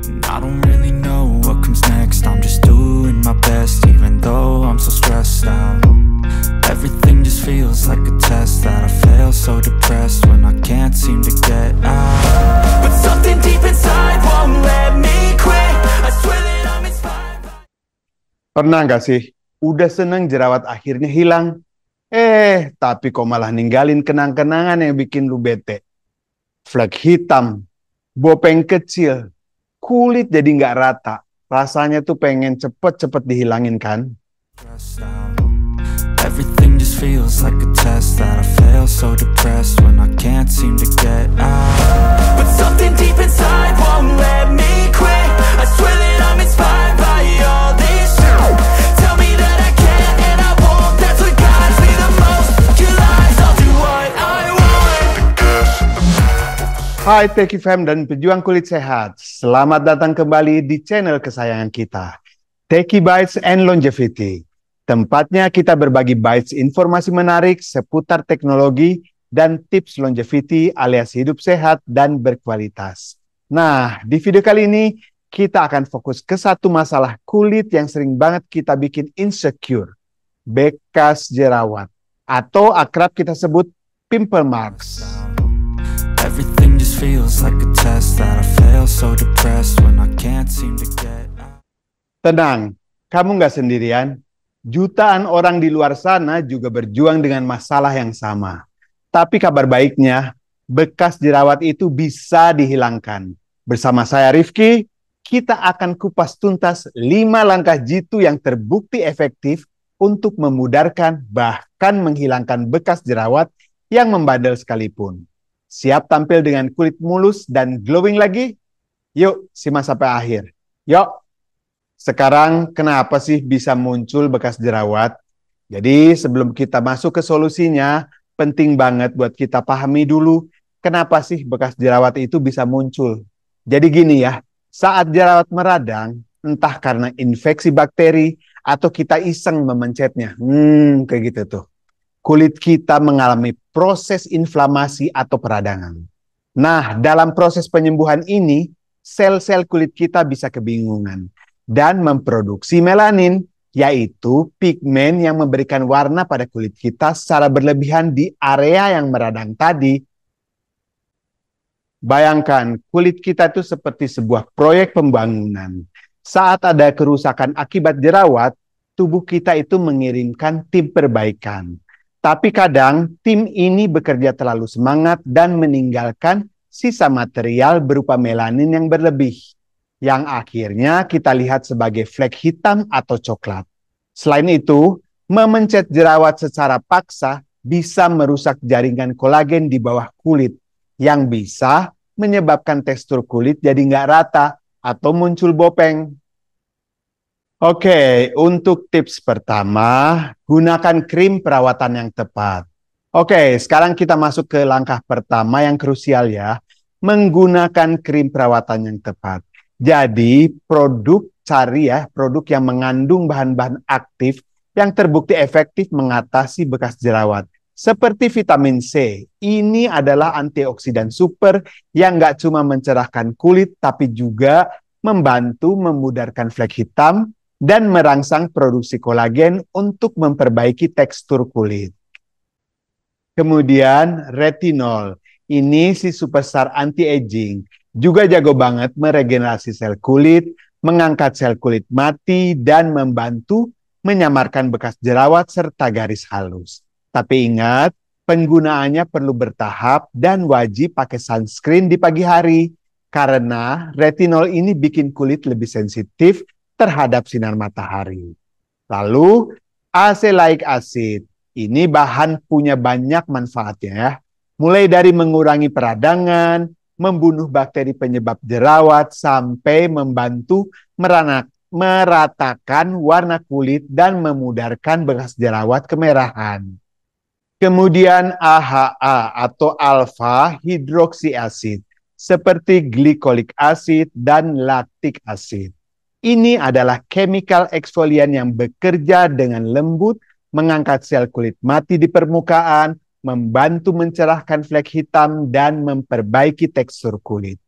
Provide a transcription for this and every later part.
And I don't really know what comes next. I'm just doing my best, even though I'm so stressed out. Everything just feels like a test that I fail, so depressed when I can't seem to get out. But something deep inside won't let me quit. I swear that I'm inspired by... Pernah nggak sih, udah seneng jerawat akhirnya hilang, tapi kok malah ninggalin kenang-kenangan yang bikin lu bete. Flek hitam, bopeng kecil, kulit jadi nggak rata. Rasanya tuh pengen cepet-cepet dihilangin kan? Everything just feels like a test that I fail, so depressed when I can't seem to get out. But something deep inside won't let me quit. I swear that I'm inspired by all this shit. Tell me that I can't and I won't. That's what guides me the most. Your lies, I'll do what I want. Hai Teki Fam dan pejuang kulit sehat. Selamat datang kembali di channel kesayangan kita, Teki Bites and Longevity. Tempatnya kita berbagi bites informasi menarik seputar teknologi dan tips longevity alias hidup sehat dan berkualitas. Nah, di video kali ini kita akan fokus ke satu masalah kulit yang sering banget kita bikin insecure, bekas jerawat, atau akrab kita sebut pimple marks. Everything just feels like a test that I fail, so depressed when I can't seem to get out. Tenang, kamu nggak sendirian. Jutaan orang di luar sana juga berjuang dengan masalah yang sama. Tapi kabar baiknya, bekas jerawat itu bisa dihilangkan. Bersama saya Rifki, kita akan kupas tuntas 5 langkah jitu yang terbukti efektif untuk memudarkan bahkan menghilangkan bekas jerawat yang membandel sekalipun. Siap tampil dengan kulit mulus dan glowing lagi? Yuk, simak sampai akhir. Yuk! Sekarang kenapa sih bisa muncul bekas jerawat? Jadi sebelum kita masuk ke solusinya, penting banget buat kita pahami dulu kenapa sih bekas jerawat itu bisa muncul. Jadi gini ya, saat jerawat meradang, entah karena infeksi bakteri atau kita iseng memencetnya, kayak gitu tuh. Kulit kita mengalami proses inflamasi atau peradangan. Nah, dalam proses penyembuhan ini, sel-sel kulit kita bisa kebingungan dan memproduksi melanin, yaitu pigmen yang memberikan warna pada kulit kita secara berlebihan di area yang meradang tadi. Bayangkan, kulit kita itu seperti sebuah proyek pembangunan. Saat ada kerusakan akibat jerawat, tubuh kita itu mengirimkan tim perbaikan. Tapi kadang tim ini bekerja terlalu semangat dan meninggalkan sisa material berupa melanin yang berlebih, yang akhirnya kita lihat sebagai flek hitam atau coklat. Selain itu, memencet jerawat secara paksa bisa merusak jaringan kolagen di bawah kulit, yang bisa menyebabkan tekstur kulit jadi nggak rata atau muncul bopeng. Oke, untuk tips pertama, gunakan krim perawatan yang tepat. Oke, sekarang kita masuk ke langkah pertama yang krusial ya, menggunakan krim perawatan yang tepat. Jadi cari produk yang mengandung bahan-bahan aktif yang terbukti efektif mengatasi bekas jerawat. Seperti vitamin C, ini adalah antioksidan super yang nggak cuma mencerahkan kulit, tapi juga membantu memudarkan flek hitam dan merangsang produksi kolagen untuk memperbaiki tekstur kulit. Kemudian retinol, ini si superstar anti-aging. Juga jago banget meregenerasi sel kulit, mengangkat sel kulit mati, dan membantu menyamarkan bekas jerawat serta garis halus. Tapi ingat, penggunaannya perlu bertahap dan wajib pakai sunscreen di pagi hari, karena retinol ini bikin kulit lebih sensitif terhadap sinar matahari. Lalu, azelaic acid. Ini bahan punya banyak manfaatnya ya. Mulai dari mengurangi peradangan, membunuh bakteri penyebab jerawat, sampai membantu meratakan warna kulit dan memudarkan bekas jerawat kemerahan. Kemudian AHA atau alpha hidroksi acid, seperti glycolic acid dan lactic acid. Ini adalah chemical exfoliant yang bekerja dengan lembut, mengangkat sel kulit mati di permukaan, membantu mencerahkan flek hitam dan memperbaiki tekstur kulit.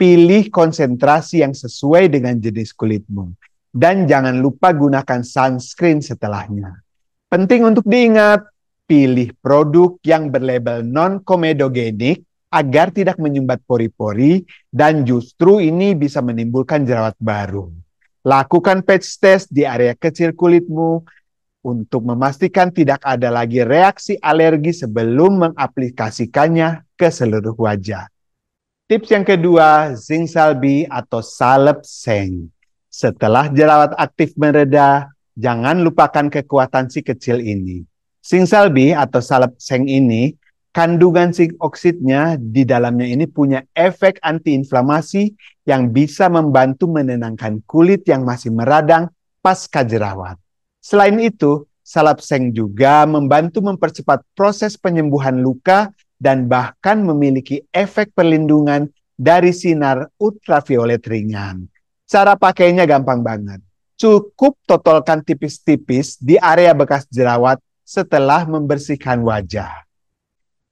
pilih konsentrasi yang sesuai dengan jenis kulitmu. Dan jangan lupa gunakan sunscreen setelahnya. Penting untuk diingat, pilih produk yang berlabel non-komedogenik agar tidak menyumbat pori-pori dan justru ini bisa menimbulkan jerawat baru. Lakukan patch test di area kecil kulitmu untuk memastikan tidak ada lagi reaksi alergi sebelum mengaplikasikannya ke seluruh wajah. Tips yang kedua, zinc salbi atau salep seng. Setelah jerawat aktif mereda, jangan lupakan kekuatan si kecil ini. Zinc salbi atau salep seng ini, kandungan zinc oksidnya di dalamnya ini punya efek antiinflamasi yang bisa membantu menenangkan kulit yang masih meradang pasca jerawat. Selain itu, salep seng juga membantu mempercepat proses penyembuhan luka dan bahkan memiliki efek perlindungan dari sinar ultraviolet ringan. Cara pakainya gampang banget. Cukup totolkan tipis-tipis di area bekas jerawat setelah membersihkan wajah.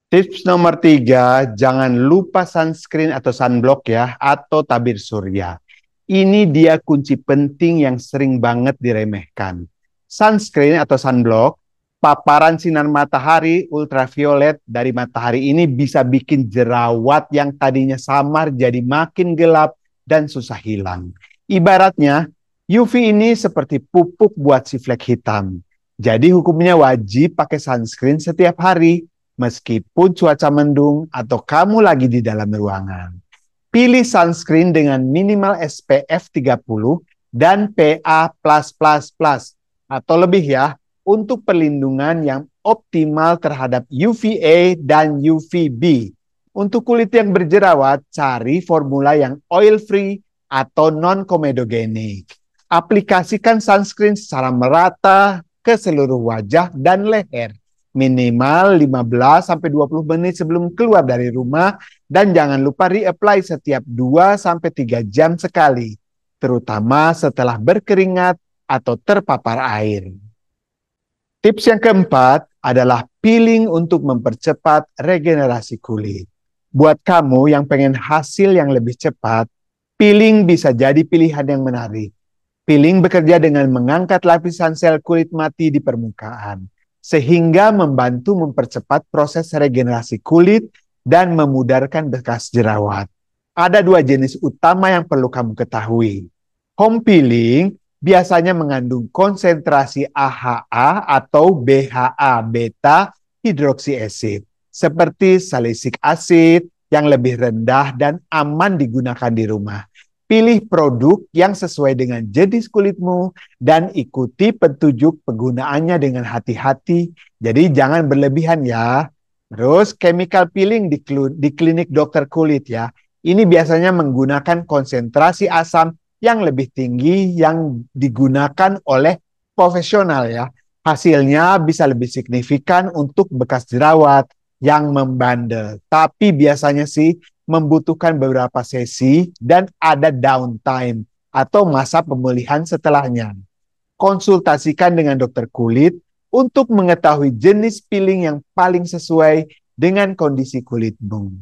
Tips nomor 3, jangan lupa sunscreen atau sunblock ya, atau tabir surya. Ini dia kunci penting yang sering banget diremehkan. Sunscreen atau sunblock, paparan sinar matahari ultraviolet dari matahari ini bisa bikin jerawat yang tadinya samar jadi makin gelap dan susah hilang. Ibaratnya, UV ini seperti pupuk buat si flek hitam. Jadi hukumnya wajib pakai sunscreen setiap hari, meskipun cuaca mendung atau kamu lagi di dalam ruangan. Pilih sunscreen dengan minimal SPF 30 dan PA+++, atau lebih ya, untuk perlindungan yang optimal terhadap UVA dan UVB. Untuk kulit yang berjerawat, cari formula yang oil-free atau non-komedogenik. Aplikasikan sunscreen secara merata ke seluruh wajah dan leher. Minimal 15-20 menit sebelum keluar dari rumah dan jangan lupa reapply setiap 2-3 jam sekali, terutama setelah berkeringat atau terpapar air. Tips yang keempat adalah peeling untuk mempercepat regenerasi kulit. Buat kamu yang pengen hasil yang lebih cepat, peeling bisa jadi pilihan yang menarik. Peeling bekerja dengan mengangkat lapisan sel kulit mati di permukaan, sehingga membantu mempercepat proses regenerasi kulit dan memudarkan bekas jerawat. Ada 2 jenis utama yang perlu kamu ketahui. Home peeling biasanya mengandung konsentrasi AHA atau BHA, beta hidroksi seperti salicylic acid yang lebih rendah dan aman digunakan di rumah. Pilih produk yang sesuai dengan jenis kulitmu dan ikuti petunjuk penggunaannya dengan hati-hati. Jadi jangan berlebihan ya. Terus chemical peeling di klinik dokter kulit ya. Ini biasanya menggunakan konsentrasi asam yang lebih tinggi yang digunakan oleh profesional ya. Hasilnya bisa lebih signifikan untuk bekas jerawat yang membandel. Tapi biasanya sih membutuhkan beberapa sesi dan ada downtime atau masa pemulihan setelahnya. Konsultasikan dengan dokter kulit untuk mengetahui jenis peeling yang paling sesuai dengan kondisi kulitmu.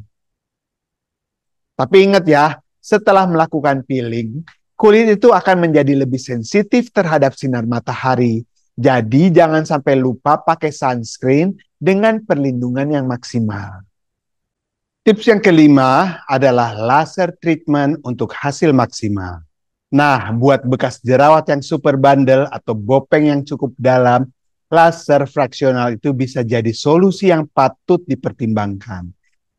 Tapi ingat ya, setelah melakukan peeling, kulit itu akan menjadi lebih sensitif terhadap sinar matahari. Jadi jangan sampai lupa pakai sunscreen dengan perlindungan yang maksimal. Tips yang kelima adalah laser treatment untuk hasil maksimal. Nah, buat bekas jerawat yang super bandel atau bopeng yang cukup dalam, laser fraksional itu bisa jadi solusi yang patut dipertimbangkan.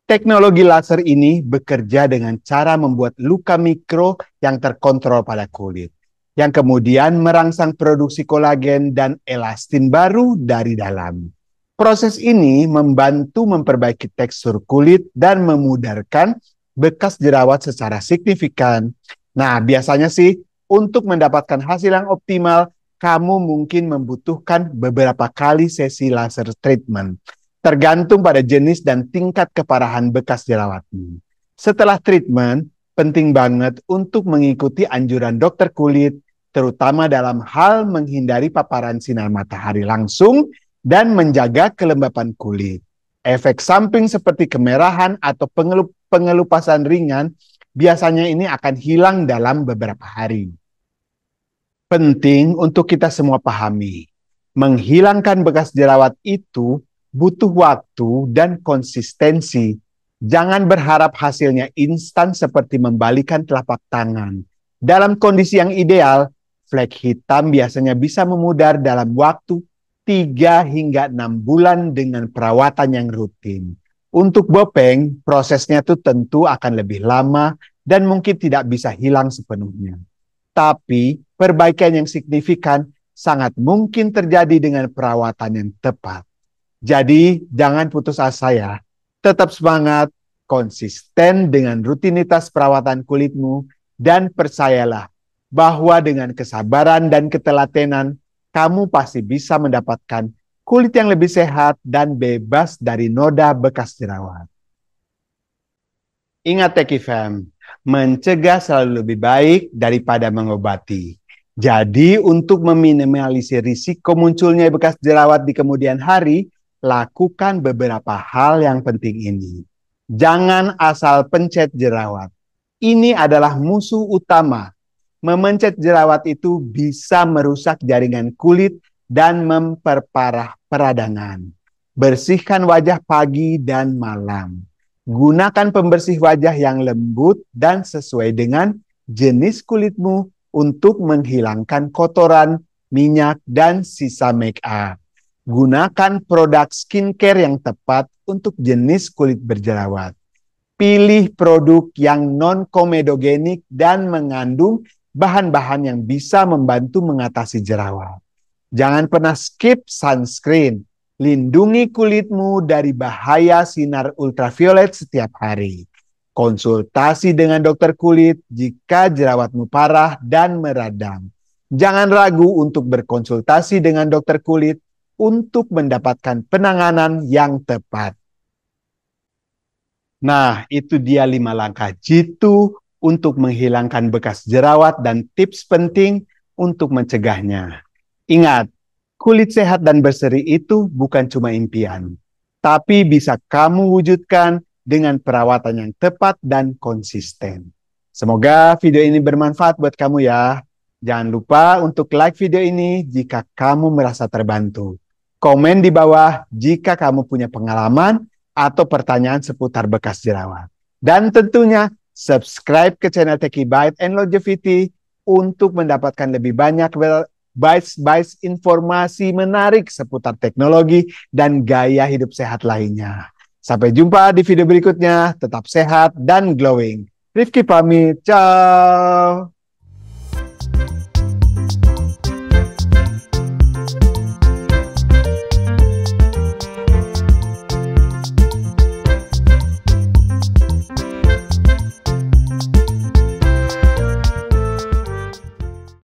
Teknologi laser ini bekerja dengan cara membuat luka mikro yang terkontrol pada kulit, yang kemudian merangsang produksi kolagen dan elastin baru dari dalam. Proses ini membantu memperbaiki tekstur kulit dan memudarkan bekas jerawat secara signifikan. Nah, biasanya sih untuk mendapatkan hasil yang optimal, kamu mungkin membutuhkan beberapa kali sesi laser treatment, tergantung pada jenis dan tingkat keparahan bekas jerawatmu. Setelah treatment, penting banget untuk mengikuti anjuran dokter kulit, terutama dalam hal menghindari paparan sinar matahari langsung dan menjaga kelembapan kulit. Efek samping seperti kemerahan atau pengelupasan ringan biasanya ini akan hilang dalam beberapa hari. Penting untuk kita semua pahami, menghilangkan bekas jerawat itu butuh waktu dan konsistensi. Jangan berharap hasilnya instan seperti membalikan telapak tangan. Dalam kondisi yang ideal, flek hitam biasanya bisa memudar dalam waktu 3 hingga 6 bulan dengan perawatan yang rutin. Untuk bopeng, prosesnya itu tentu akan lebih lama dan mungkin tidak bisa hilang sepenuhnya. Tapi perbaikan yang signifikan sangat mungkin terjadi dengan perawatan yang tepat. Jadi jangan putus asa ya. Tetap semangat, konsisten dengan rutinitas perawatan kulitmu, dan percayalah bahwa dengan kesabaran dan ketelatenan, kamu pasti bisa mendapatkan kulit yang lebih sehat dan bebas dari noda bekas jerawat. Ingat Teki Fam, mencegah selalu lebih baik daripada mengobati. Jadi untuk meminimalisir risiko munculnya bekas jerawat di kemudian hari, lakukan beberapa hal yang penting ini. Jangan asal pencet jerawat. Ini adalah musuh utama. Memencet jerawat itu bisa merusak jaringan kulit dan memperparah peradangan. Bersihkan wajah pagi dan malam. Gunakan pembersih wajah yang lembut dan sesuai dengan jenis kulitmu untuk menghilangkan kotoran, minyak, dan sisa make up. Gunakan produk skincare yang tepat untuk jenis kulit berjerawat. Pilih produk yang non-komedogenik dan mengandung bahan-bahan yang bisa membantu mengatasi jerawat. Jangan pernah skip sunscreen. Lindungi kulitmu dari bahaya sinar ultraviolet setiap hari. Konsultasi dengan dokter kulit jika jerawatmu parah dan meradang. Jangan ragu untuk berkonsultasi dengan dokter kulit untuk mendapatkan penanganan yang tepat. Nah, itu dia 5 langkah jitu untuk menghilangkan bekas jerawat dan tips penting untuk mencegahnya. Ingat, kulit sehat dan berseri itu bukan cuma impian, tapi bisa kamu wujudkan dengan perawatan yang tepat dan konsisten. Semoga video ini bermanfaat buat kamu ya. Jangan lupa untuk like video ini jika kamu merasa terbantu. Komen di bawah jika kamu punya pengalaman atau pertanyaan seputar bekas jerawat. Dan tentunya subscribe ke channel Techie Bite and Longevity untuk mendapatkan lebih banyak bites informasi menarik seputar teknologi dan gaya hidup sehat lainnya. Sampai jumpa di video berikutnya. Tetap sehat dan glowing. Rifki pamit. Ciao.